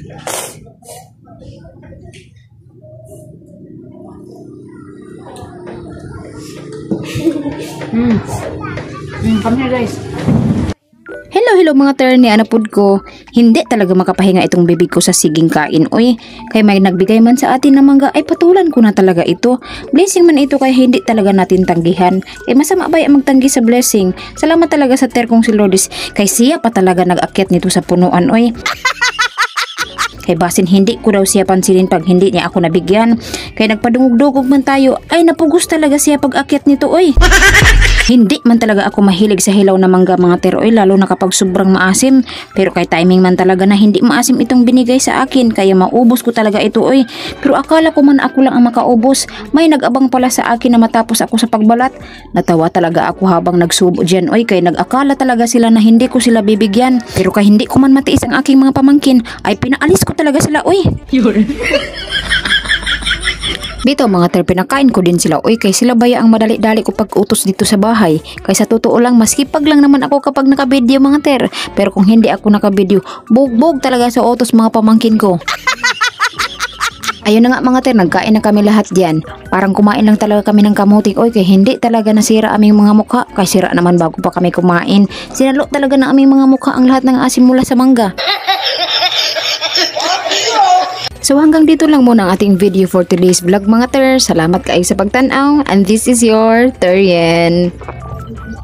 Come here guys. Hello mga terni, anapod ko. Hindi talaga makapahinga itong bibig ko sa siging kain. Oy, kay may nagbigay man sa atin ng mangga ay patulan ko na talaga ito. Blessing man ito kaya hindi talaga natin tanggihan. Masama ba yung magtanggi sa blessing? Salamat talaga sa terkong si Lourdes. Kay siya pa talaga nag-akyat nito sa punuan. Oy. Kay basin hindi ko daw siya pansinin pag hindi niya ako nabigyan. Kay nagpadungog-dugog man tayo ay napugos talaga siya pag akyat nito. Oy. Hindi man talaga ako mahilig sa hilaw na mangga mga teroy, lalo na kapag sobrang maasim. Pero kay timing man talaga na hindi maasim itong binigay sa akin, kaya maubos ko talaga ito oy. Pero akala ko man ako lang ang makaubos. May nag-abang pala sa akin na matapos ako sa pagbalat. Natawa talaga ako habang nagsubo dyan oy, kay nag-akala talaga sila na hindi ko sila bibigyan. Pero kay hindi ko man matiis ang aking mga pamangkin, ay pinaalis ko talaga sila oy. Dito mga ter, pinakain ko din sila. Oy, kay sila baya ang madali-dali ko pag-utos dito sa bahay. Kay sa totoo lang, maskipag lang naman ako kapag naka-video mga ter. Pero kung hindi ako naka-video, bugbog talaga sa utos mga pamangkin ko. Ayun na nga mga ter, nagkain na kami lahat diyan. Parang kumain lang talaga kami ng kamuting. Oy, kay hindi talaga nasira aming mga mukha. Kay sira naman bago pa kami kumain. Sinalo talaga na aming mga mukha ang lahat ng asim mula sa mangga. So hanggang dito lang muna ang ating video for today's vlog mga ter. Salamat kayo sa pagtanaw and this is your Terian.